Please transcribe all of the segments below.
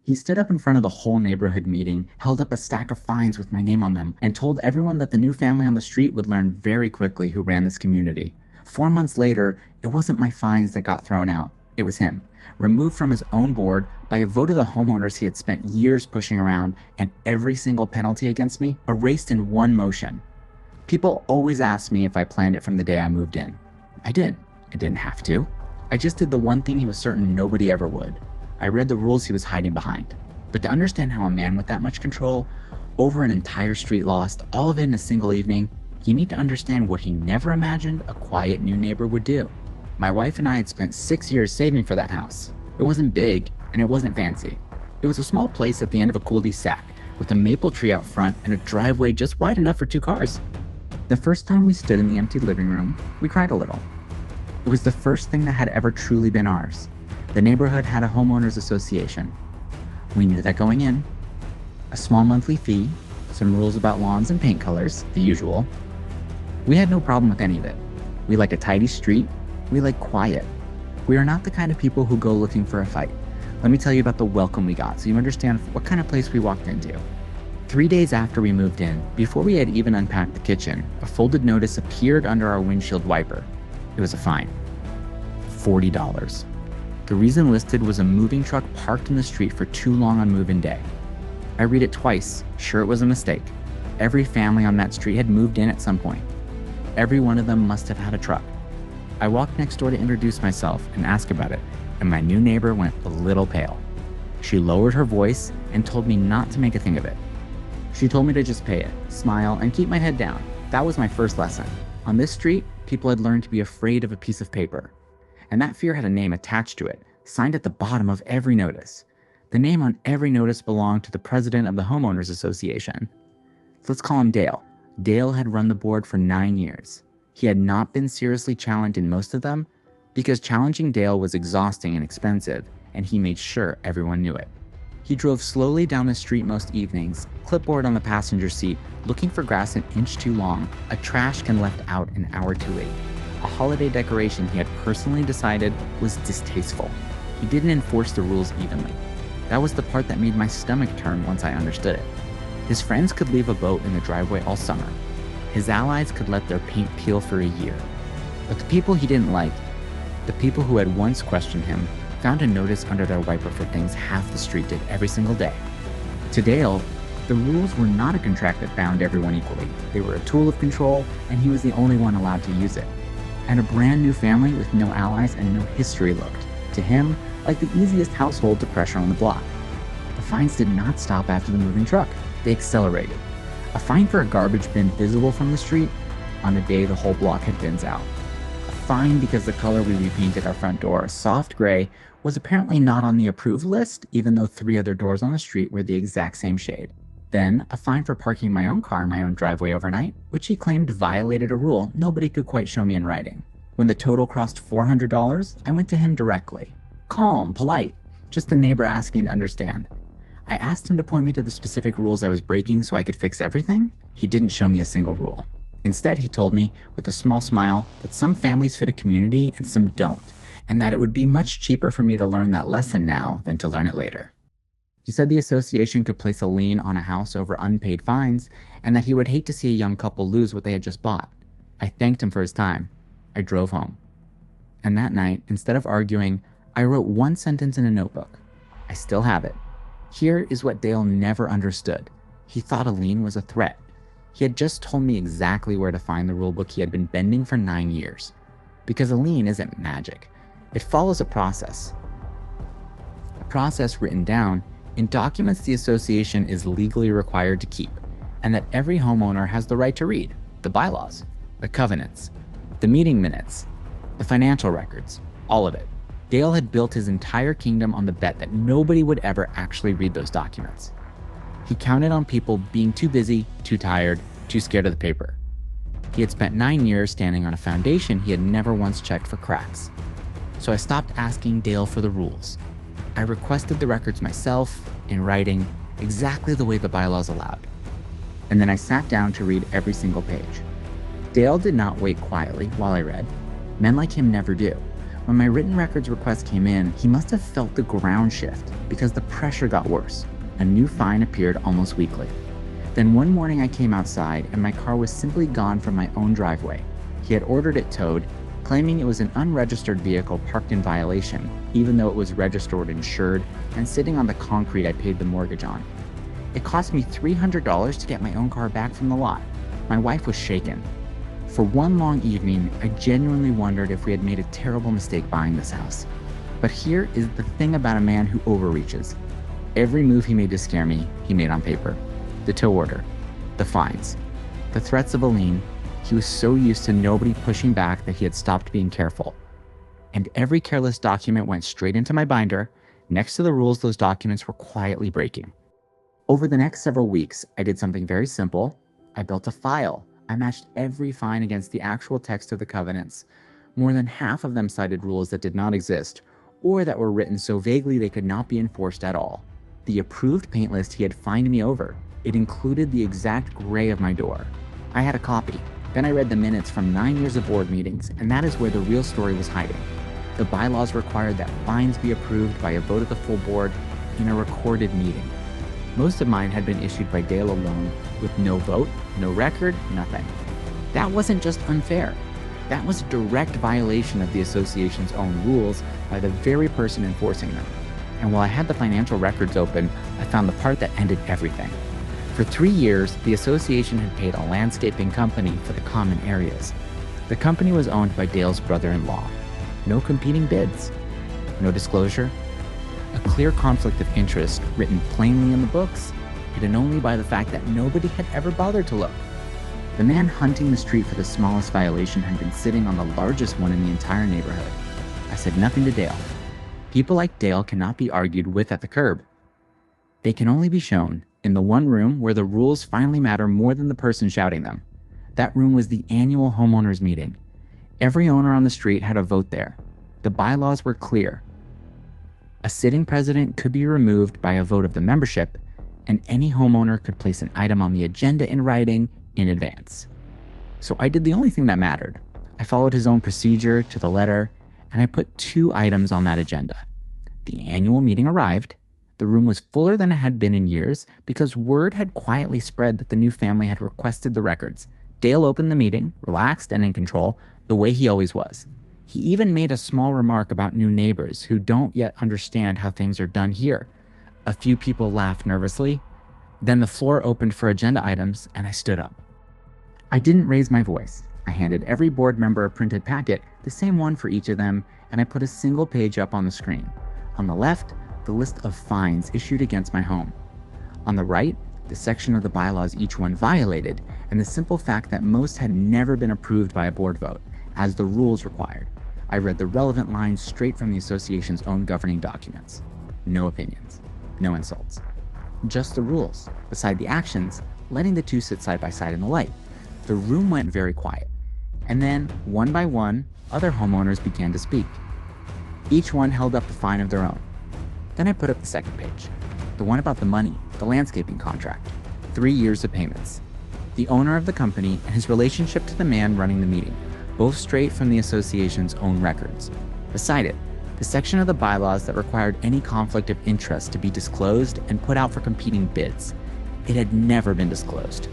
He stood up in front of the whole neighborhood meeting, held up a stack of fines with my name on them, and told everyone that the new family on the street would learn very quickly who ran this community. 4 months later, it wasn't my fines that got thrown out. It was him, removed from his own board by a vote of the homeowners he had spent years pushing around, and every single penalty against me erased in one motion. People always ask me if I planned it from the day I moved in. I did. I didn't have to. I just did the one thing he was certain nobody ever would. I read the rules he was hiding behind. But to understand how a man with that much control over an entire street lost, all of it in a single evening, you need to understand what he never imagined a quiet new neighbor would do. My wife and I had spent 6 years saving for that house. It wasn't big, and it wasn't fancy. It was a small place at the end of a cul-de-sac, with a maple tree out front and a driveway just wide enough for 2 cars. The first time we stood in the empty living room, we cried a little. It was the first thing that had ever truly been ours. The neighborhood had a homeowners association. We knew that going in. A small monthly fee, some rules about lawns and paint colors, the usual. We had no problem with any of it. We like a tidy street. We like quiet. We are not the kind of people who go looking for a fight. Let me tell you about the welcome we got so you understand what kind of place we walked into. 3 days after we moved in, before we had even unpacked the kitchen, a folded notice appeared under our windshield wiper. It was a fine. $40. The reason listed was a moving truck parked in the street for too long on move-in day. I read it twice, sure it was a mistake. Every family on that street had moved in at some point. Every one of them must have had a truck. I walked next door to introduce myself and ask about it, and my new neighbor went a little pale. She lowered her voice and told me not to make a thing of it. She told me to just pay it, smile, and keep my head down. That was my first lesson. On this street, people had learned to be afraid of a piece of paper. And that fear had a name attached to it, signed at the bottom of every notice. The name on every notice belonged to the president of the homeowners association. Let's call him Dale. Dale had run the board for 9 years. He had not been seriously challenged in most of them because challenging Dale was exhausting and expensive, and he made sure everyone knew it. He drove slowly down the street most evenings, clipboard on the passenger seat, looking for grass an inch too long, a trash can left out an hour too late. A holiday decoration he had personally decided was distasteful. He didn't enforce the rules evenly. That was the part that made my stomach turn once I understood it. His friends could leave a boat in the driveway all summer. His allies could let their paint peel for a year. But the people he didn't like, the people who had once questioned him, found a notice under their wiper for things half the street did every single day. To Dale, the rules were not a contract that bound everyone equally. They were a tool of control, and he was the only one allowed to use it. And a brand new family with no allies and no history looked, to him, like the easiest household to pressure on the block. The fines did not stop after the moving truck. They accelerated. A fine for a garbage bin visible from the street on the day the whole block had bins out. A fine because the color we repainted our front door, a soft gray, was apparently not on the approved list, even though 3 other doors on the street were the exact same shade. Then, a fine for parking my own car in my own driveway overnight, which he claimed violated a rule nobody could quite show me in writing. When the total crossed $400, I went to him directly. Calm, polite, just the neighbor asking to understand. I asked him to point me to the specific rules I was breaking so I could fix everything. He didn't show me a single rule. Instead, he told me, with a small smile, that some families fit a community and some don't, and that it would be much cheaper for me to learn that lesson now than to learn it later. He said the association could place a lien on a house over unpaid fines, and that he would hate to see a young couple lose what they had just bought. I thanked him for his time. I drove home. And that night, instead of arguing, I wrote one sentence in a notebook. I still have it. Here is what Dale never understood. He thought a lien was a threat. He had just told me exactly where to find the rulebook he had been bending for 9 years. Because a lien isn't magic. It follows a process. A process written down in documents the association is legally required to keep, and that every homeowner has the right to read: the bylaws, the covenants, the meeting minutes, the financial records, all of it. Dale had built his entire kingdom on the bet that nobody would ever actually read those documents. He counted on people being too busy, too tired, too scared of the paper. He had spent 9 years standing on a foundation he had never once checked for cracks. So I stopped asking Dale for the rules. I requested the records myself, in writing, exactly the way the bylaws allowed. And then I sat down to read every single page. Dale did not wait quietly while I read. Men like him never do. When my written records request came in, he must have felt the ground shift because the pressure got worse. A new fine appeared almost weekly. Then one morning I came outside and my car was simply gone from my own driveway. He had ordered it towed, claiming it was an unregistered vehicle parked in violation, even though it was registered, insured, and sitting on the concrete I paid the mortgage on. It cost me $300 to get my own car back from the lot. My wife was shaken. For one long evening, I genuinely wondered if we had made a terrible mistake buying this house. But here is the thing about a man who overreaches. Every move he made to scare me, he made on paper. The tow order, the fines, the threats of a lien. He was so used to nobody pushing back that he had stopped being careful. And every careless document went straight into my binder, next to the rules those documents were quietly breaking. Over the next several weeks, I did something very simple. I built a file. I matched every fine against the actual text of the covenants. More than half of them cited rules that did not exist, or that were written so vaguely they could not be enforced at all. The approved paint list he had fined me over. It included the exact gray of my door. I had a copy. Then I read the minutes from 9 years of board meetings, and that is where the real story was hiding. The bylaws required that fines be approved by a vote of the full board in a recorded meeting. Most of mine had been issued by Dale alone, with no vote, no record, nothing. That wasn't just unfair. That was a direct violation of the association's own rules by the very person enforcing them. And while I had the financial records open, I found the part that ended everything. For 3 years, the association had paid a landscaping company for the common areas. The company was owned by Dale's brother-in-law. No competing bids. No disclosure. A clear conflict of interest written plainly in the books, hidden only by the fact that nobody had ever bothered to look. The man hunting the street for the smallest violation had been sitting on the largest one in the entire neighborhood. I said nothing to Dale. People like Dale cannot be argued with at the curb. They can only be shown in the one room where the rules finally matter more than the person shouting them. That room was the annual homeowners meeting. Every owner on the street had a vote there. The bylaws were clear. A sitting president could be removed by a vote of the membership, and any homeowner could place an item on the agenda in writing in advance. So I did the only thing that mattered. I followed his own procedure to the letter, and I put 2 items on that agenda. The annual meeting arrived. The room was fuller than it had been in years because word had quietly spread that the new family had requested the records. Dale opened the meeting, relaxed and in control, the way he always was. He even made a small remark about new neighbors who don't yet understand how things are done here. A few people laughed nervously. Then the floor opened for agenda items, and I stood up. I didn't raise my voice. I handed every board member a printed packet, the same one for each of them, and I put a single page up on the screen. On the left, the list of fines issued against my home. On the right, the section of the bylaws each one violated, and the simple fact that most had never been approved by a board vote, as the rules required. I read the relevant lines straight from the association's own governing documents. No opinions, no insults. Just the rules, beside the actions, letting the two sit side by side in the light. The room went very quiet. And then, one by one, other homeowners began to speak. Each one held up a fine of their own. Then I put up the second page, the one about the money, the landscaping contract, 3 years of payments, the owner of the company and his relationship to the man running the meeting, both straight from the association's own records. Beside it, the section of the bylaws that required any conflict of interest to be disclosed and put out for competing bids. It had never been disclosed.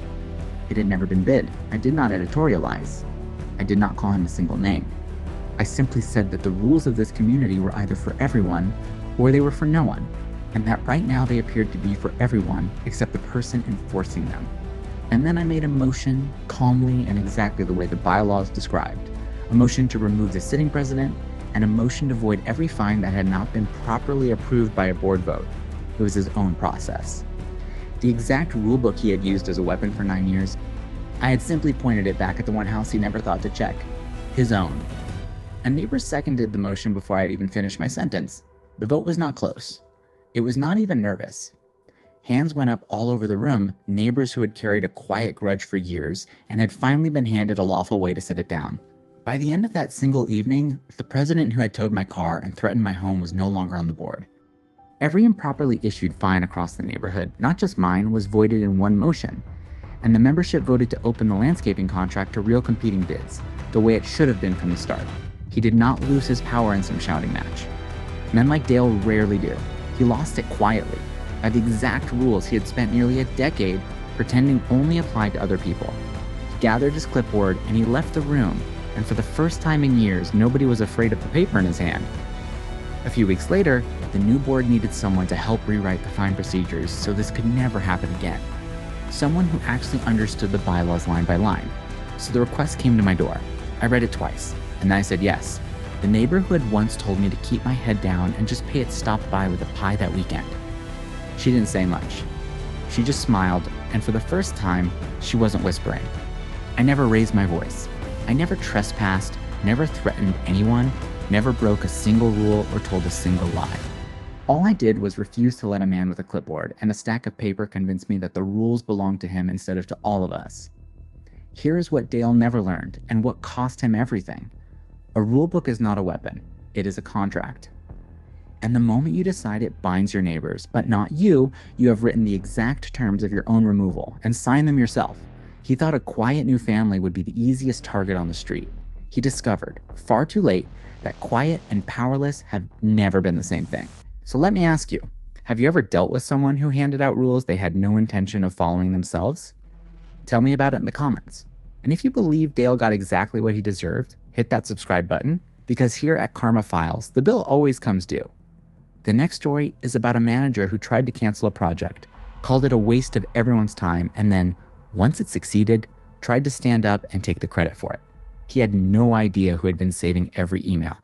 It had never been bid. I did not editorialize. I did not call him a single name. I simply said that the rules of this community were either for everyone or they were for no one, and that right now they appeared to be for everyone except the person enforcing them. And then I made a motion calmly and exactly the way the bylaws described. A motion to remove the sitting president and a motion to void every fine that had not been properly approved by a board vote. It was his own process. The exact rulebook he had used as a weapon for 9 years, I had simply pointed it back at the one house he never thought to check. His own. A neighbor seconded the motion before I had even finished my sentence. The vote was not close. It was not even nervous. Hands went up all over the room, neighbors who had carried a quiet grudge for years and had finally been handed a lawful way to sit it down. By the end of that single evening, the president who had towed my car and threatened my home was no longer on the board. Every improperly issued fine across the neighborhood, not just mine, was voided in one motion, and the membership voted to open the landscaping contract to real competing bids, the way it should have been from the start. he did not lose his power in some shouting match. Men like Dale rarely do. He lost it quietly, by the exact rules he had spent nearly a decade pretending only applied to other people. He gathered his clipboard and he left the room, and for the first time in years, nobody was afraid of the paper in his hand. A few weeks later, the new board needed someone to help rewrite the fine procedures so this could never happen again. Someone who actually understood the bylaws line by line. So the request came to my door. I read it twice, and then I said yes. The neighbor who had once told me to keep my head down and just pay it stopped by with a pie that weekend. She didn't say much. She just smiled, and for the first time, she wasn't whispering. I never raised my voice. I never trespassed, never threatened anyone, never broke a single rule or told a single lie. All I did was refuse to let a man with a clipboard and a stack of paper convince me that the rules belonged to him instead of to all of us. Here is what Dale never learned and what cost him everything. A rulebook is not a weapon, it is a contract. And the moment you decide it binds your neighbors, but not you, you have written the exact terms of your own removal and signed them yourself. He thought a quiet new family would be the easiest target on the street. He discovered, far too late, that quiet and powerless have never been the same thing. So let me ask you, have you ever dealt with someone who handed out rules they had no intention of following themselves? Tell me about it in the comments. And if you believe Dale got exactly what he deserved, hit that subscribe button, because here at Karma Files, the bill always comes due. The next story is about a manager who tried to cancel a project, called it a waste of everyone's time, and then, once it succeeded, tried to stand up and take the credit for it. He had no idea who had been saving every email,